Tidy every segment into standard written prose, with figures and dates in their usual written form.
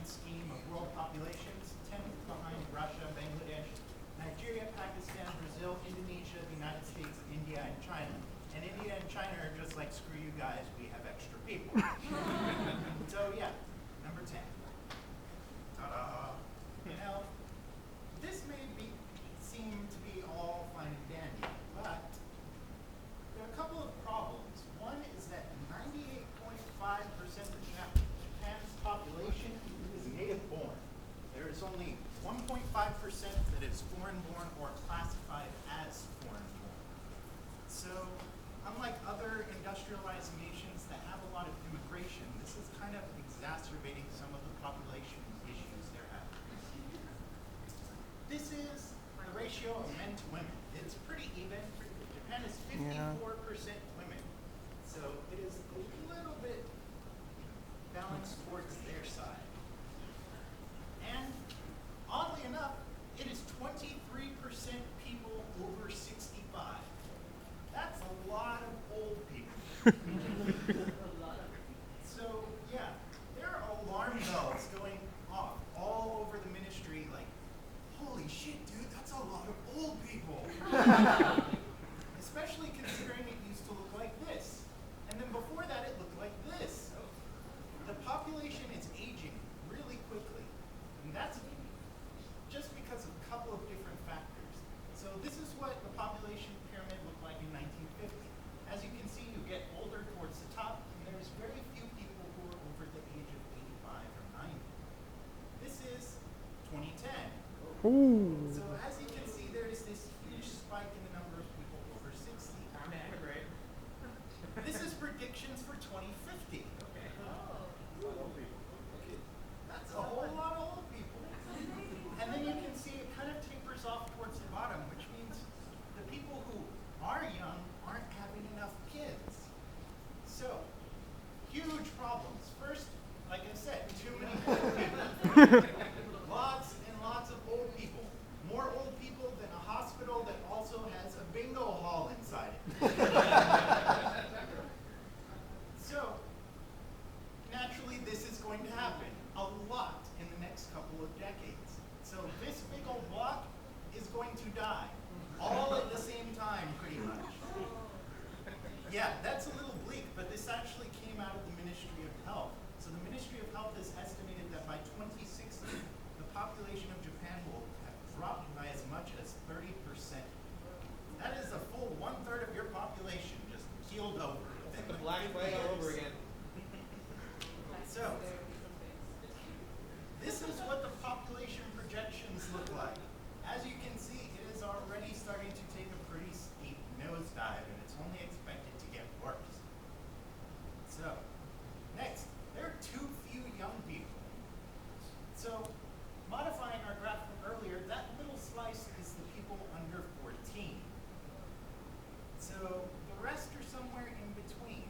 grand scheme of world populations, 10th behind Russia, Bangladesh, Nigeria, Pakistan, Brazil, Indonesia, the United States, India, and China. And India and China are just like, screw you guys, we have extra people. So yeah, number 10. Ta-da! Now, this may seem to be all fine and dandy, but there are a couple of problems. One is that 98.5% of Japan's population is native born. There is only 1.5% that is foreign born or classified as foreign born. So, unlike other industrialized nations that have a lot of immigration, this is kind of exacerbating some of the population issues they're having. This is the ratio of men to women. It's pretty even. Japan is 54% women. So it is a little bit balanced towards their side. And oddly enough, it is 23% people over 65. That's a lot of old people. So yeah, there are alarm bells going off all over the ministry like, holy shit, dude, that's a lot of old people. Especially considering it used to look like this. And then before that, it looked like this. The population is aging really quickly. And that's just because of a couple of different factors. So this is what the population pyramid looked like in 1950. As you can see, you get older towards the top, and there's very few people who are over the age of 85 or 90. This is 2010. Ooh. So as you can see, there is this huge spike in the number of people over 60. Time to emigrate. This is predictions for 2050. Okay. That's a whole lot of old people. And then you can see it kind of tapers off towards the bottom, which means the people who are young aren't having enough kids. So, huge problems. First, like I said, too many old people. Lots and lots of old people. More old people than a hospital that also has a bingo hall inside it. So, naturally, this is going to happen a lot in the next couple of decades. So this big old block is going to die, all at the same time, pretty much. Yeah, that's a little bleak, but this actually came out of the Ministry of Health. So the Ministry of Health has estimated that by 2060, the population of Japan will have dropped by as much as 30%. That is a full 1/3 of your population just keeled over. It's like the Black Plague all over again. So, this is what the population projections look like. As you can see, it is already starting to take a pretty steep nosedive, and it's only expected to get worse. So, next, there are too few young people. So, modifying our graph from earlier, that little slice is the people under 14. So, the rest are somewhere in between.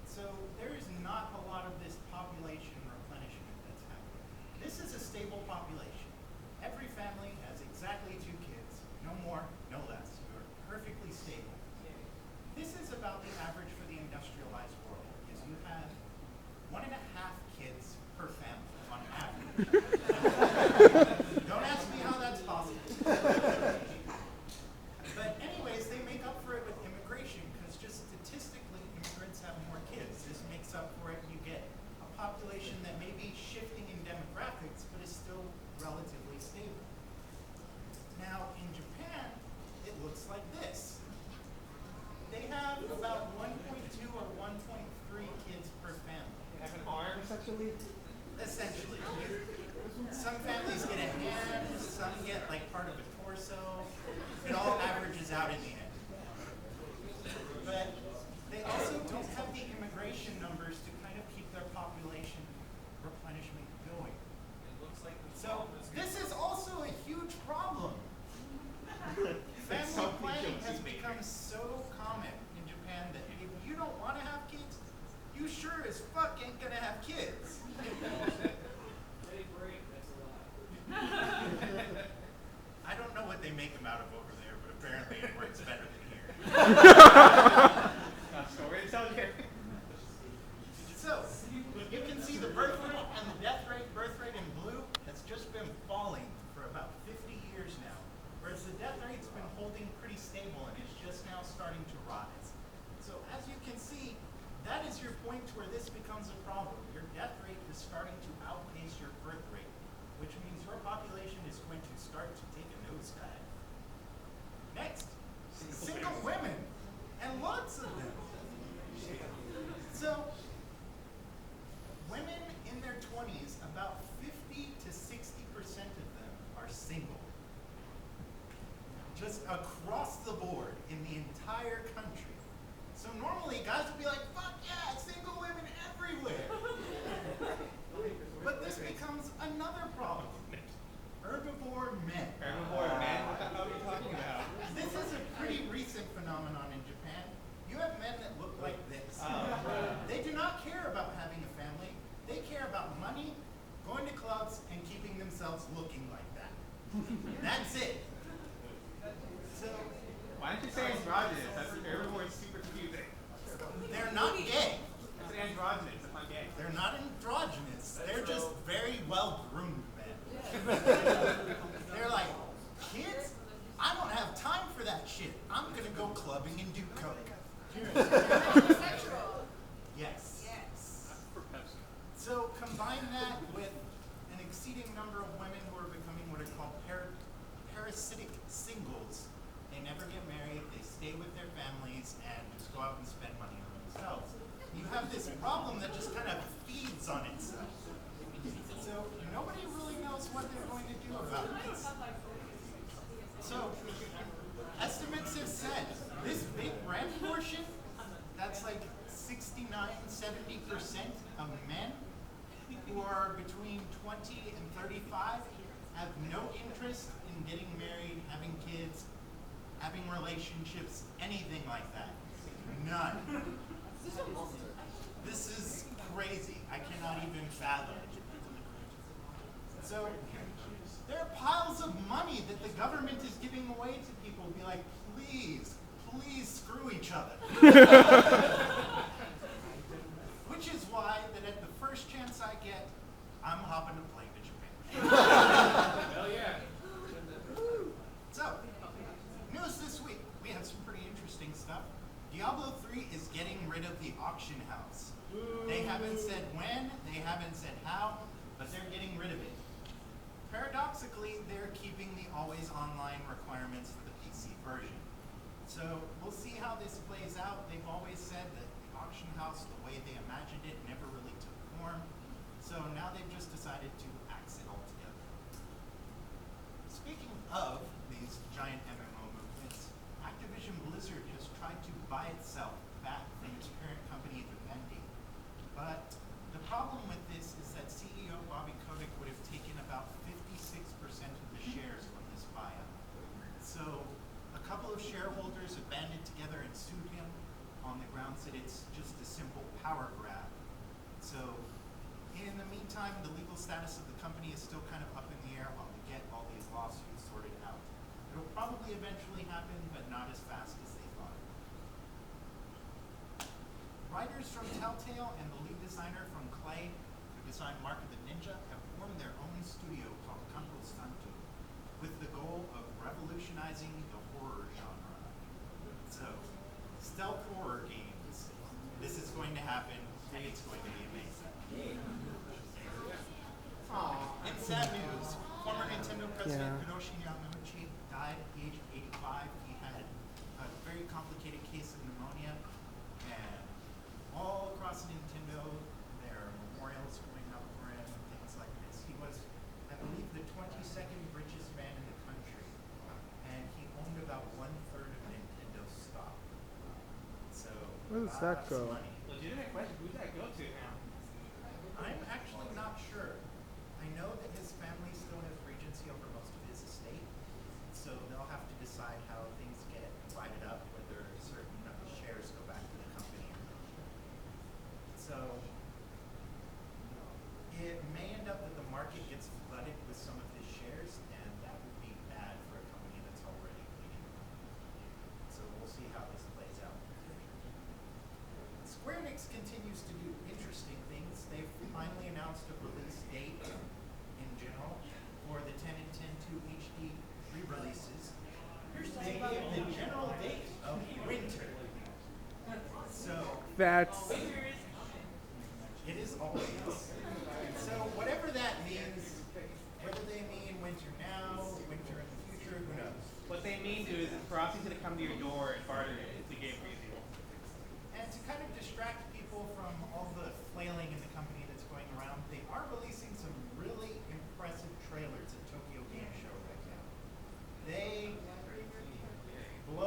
So, there is not a lot of this population replenishment that's happening. This is a stable population. Every family has exactly 2 kids. No more, no less. You're perfectly stable. This is about the average for the industrialized world, is you have 1.5 kids per family on average. Don't ask me how that's possible. But anyways, they make up for it with immigration, because just statistically, immigrants have more kids. This makes up for it. You get a population that may be shifting in demographics, but is still relatively stable. Now, in Japan, it looks like this. They have about 1.2 or 1.3 kids per family. Having arms. Essentially. Some families get a hand, some get like part of a torso. It all averages out in the end. But they also don't have the immigration numbers to kind of keep their population replenishment going. So this is also a huge problem. Family planning has become so common in Japan that if you don't want to have kids, you sure as fuck ain't gonna have kids. I don't know what they make them out of over there, but apparently it works better than here. Story to tell you. So, you can see the birth rate and the death rate. Birth rate just across the board in the entire country. So normally guys would be like, fuck yeah, single women everywhere. But this becomes another problem. Herbivore men. Herbivore men? What the hell are you talking about? This is a pretty recent phenomenon in Japan. You have men that look like this. They do not care about having a family. They care about money, going to clubs, and keeping themselves looking like that. That's it. So, Why don't you say androgynous? That's herbivore is super confusing. they're not gay. It's an androgynous, it's not gay. They're not androgynous. They're just very well-groomed men. They're like, kids, I don't have time for that shit. I'm gonna go clubbing and do coke. Bisexual. Yes. Yes. So combine that with an exceeding number of women who are becoming what are called parasitic singles. They never get married, they stay with their families and just go out and spend money on themselves. You have this problem that just kind of feeds on itself. So nobody really knows what they're going to do about this. So estimates have said this big red portion, that's like 69, 70% of men who are between 20 and 35 have no interest in getting married, having kids, having relationships, anything like that. None. This is crazy. I cannot even fathom. So there are piles of money that the government is giving away to people. Be like, please, please screw each other. Which is why that at the first chance I get, I'm hopping a plane to Japan. Hell yeah. So, news this week. We have some pretty interesting stuff. Diablo 3 is getting rid of the auction house. They haven't said when, they haven't said how, but they're getting rid of it. Paradoxically, they're keeping the always online requirements for the PC version. So we'll see how this plays out. They've always said that the auction house, the way they imagined it, never really took form. So now they've just decided to axe it altogether. Speaking of these giant MMO movements, Activision Blizzard has tried to buy itself back from its parent company, Vivendi. But the problem with this is that CEO Bobby Kotick would have taken about 56% of the shares from this buyout. So a couple of shareholders have banded together and sued him on the grounds that it's just a simple power grab. So in the meantime, the legal status of the company is still kind of up in the air while we get all these lawsuits sorted out. It'll probably eventually happen, but not as fast as they thought. Writers from Telltale and the lead designer from Clay, who designed Mark of the Ninja, have formed their own studio called Campo Santo, with the goal of revolutionizing the horror genre. So, stealth horror games. This is going to happen, and it's going to be amazing. In sad news, former Nintendo president Hiroshi Yamauchi died at the age of 85. He had a very complicated case of pneumonia, and all across Nintendo, there are memorials going up for him and things like this. He was, I believe, the 22nd richest man in the country, and he owned about 1/3 of Nintendo stock. So, Where does that lots of go? money. Legitimate question, who's that go to now? I'm actually not sure. I know that his family still has regency over most of his estate, so they'll have to decide how things get divided up, whether certain shares go back to the company or not. So it may end up that the market gets flooded with some of his shares, and that would be bad for a company that's already bleeding money. So we'll see how this plays out. Square Enix continues to do interesting things. They've finally announced a release date in general for the 10 and 10 2 HD re-releases. They gave the general date of winter. So That's it is always. So whatever that means, whether they mean winter now, winter in the future, who knows? What they mean to is that Ferocity's gonna come to your door and barter it if the game for you. And to kind of distract people from all the flailing in the company that's going around, they are releasing some really impressive trailers at Tokyo Game Show right now. They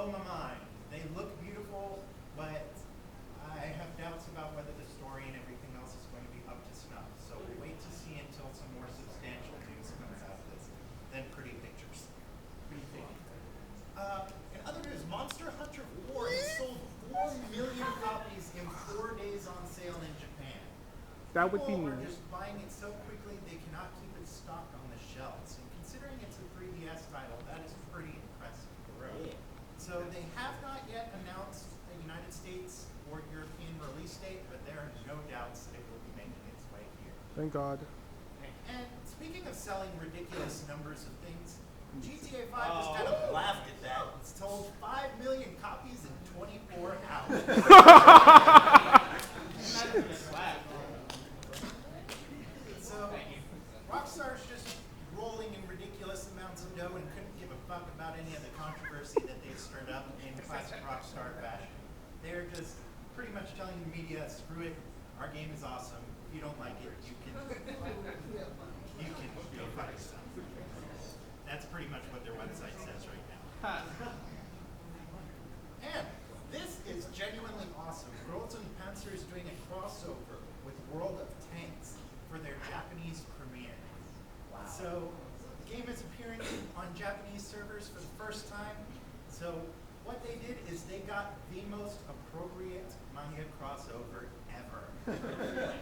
blow my mind. They look beautiful, but I have doubts about whether the story and everything else is going to be up to snuff. So we'll wait to see until some more substantial news comes out of this. Then pretty pictures. Pretty big. In other news, Monster Hunter 4 has sold 4 million copies in 4 days on sale in Japan. That would be People are neat. just buying it so quickly they cannot keep it stocked on the shelves. And considering it's a 3DS title, that is pretty impressive. Yeah. So they have not yet announced a United States or European release date, but there are no doubts that it will be making its way here. Thank God. And speaking of selling ridiculous numbers of things, GTA 5 just kind of laughed at that. It's sold 5 million copies in 24 hours. So Rockstar's just rolling in ridiculous amounts of dough and couldn't give a fuck about any of the controversy that they've stirred up in classic Rockstar fashion. They're just pretty much telling the media, screw it, our game is awesome. If you don't like it, you can go fuck yourself. That's pretty much what their website says right now. And this is genuinely awesome. Worlds and Panzer is doing a crossover with World of Tanks for their Japanese premiere. Wow. So the game is appearing on Japanese servers for the first time. So what they did is they got the most appropriate manga crossover ever.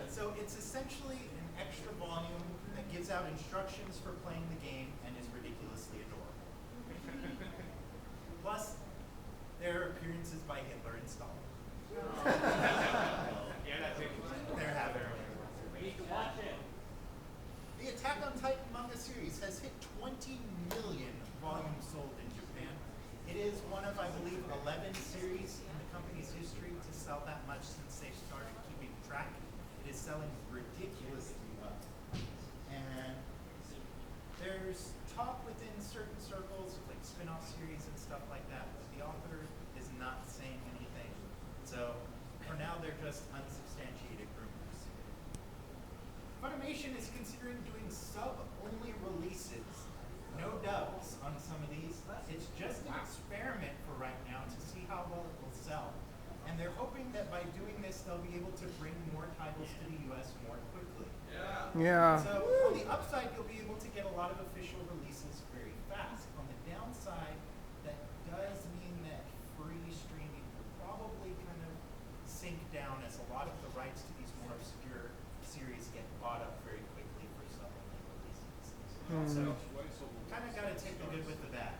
So it's essentially an extra volume that gives out instructions for playing the game and is ridiculously adorable. Plus, there are appearances by Hitler and Stalin. Yeah, that's it. They're having We need to watch it. The Attack on Titan manga series has hit 20 million volumes sold in Japan. It is one of, I believe, 11 series in the company's history to sell that much since they started keeping track. It is selling ridiculously well. And there's talk within certain circles, like spin-off series and stuff like that, but the author is not saying anything. So for now, they're just unsubstantiated rumors. Funimation is considering doing sub-only releases, no dubs on some of these. It's just an experiment for right now to see how well it will sell. And they're hoping that by doing this, they'll be able to bring more titles to the US more quickly. Yeah. So on the upside, you'll be able to get a lot of official releases very fast. On the downside, that does mean that free streaming will probably kind of sink down as a lot of the rights to these more obscure series get bought up very quickly for sub-only releases. So kind of got to take the good with the bad.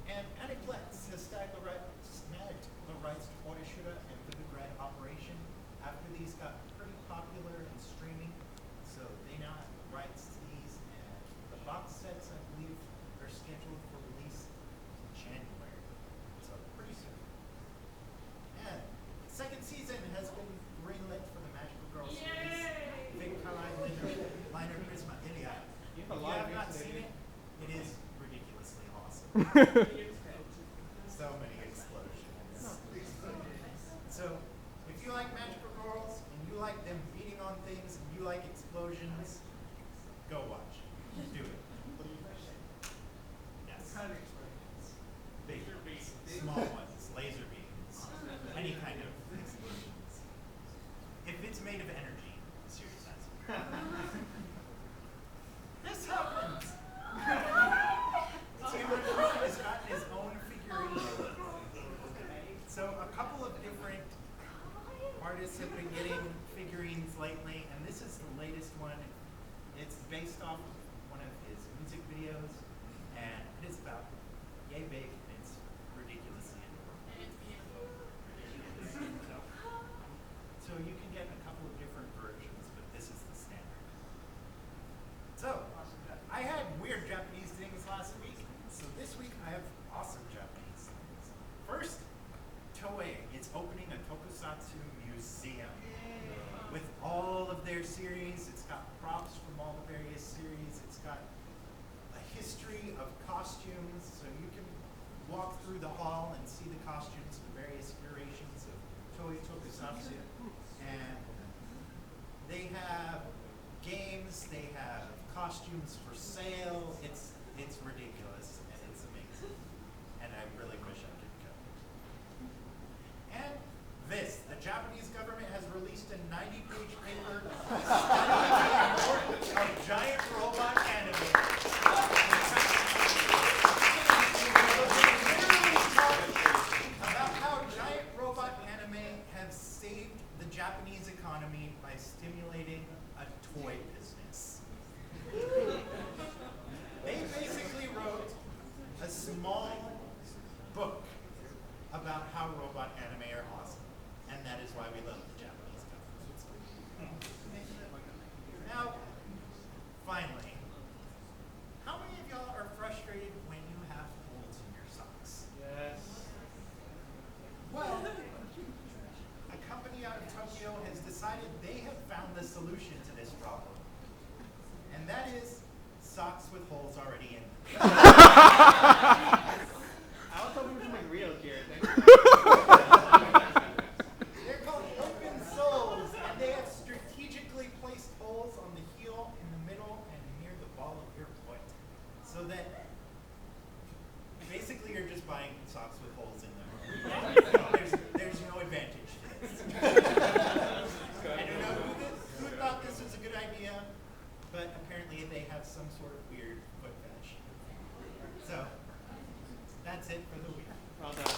And Aniplex has snagged the rights to Orishura and the Good Red Operation after these got pretty popular in streaming. So they now have rights to these, and the box sets, I believe, are scheduled for release in January. So pretty soon. And the second season has been greenlit for the Magical Girl series. Big Kai Liner Prisma Iliad. If you have not seen it, it is ridiculously awesome. So many explosions. So, if you like magical girls and you like them beating on things and you like explosions, go watch. Do it. Yes. Big, small ones, laser beams, any kind of explosions. If it's made of energy, serious answer. This happens. Cameron has gotten his own figurine. So a couple of different artists have been getting figurines lately, and this is the latest one. It's based off of one of his music videos, and it is about yay big, and it's ridiculously adorable. So you can get a couple of different versions, but this is the standard. So, I had weird Japanese things last week, so this week I have awesome Japanese things. First, Toei is opening a tokusatsu museum with all of their series. It's got props from all the various series. It's got a history of costumes, so you can walk through the hall and see the costumes of the various iterations of Toei tokusatsu. And they have games, they have costumes for sale. It's ridiculous and it's amazing. And That's it for the week. Well done.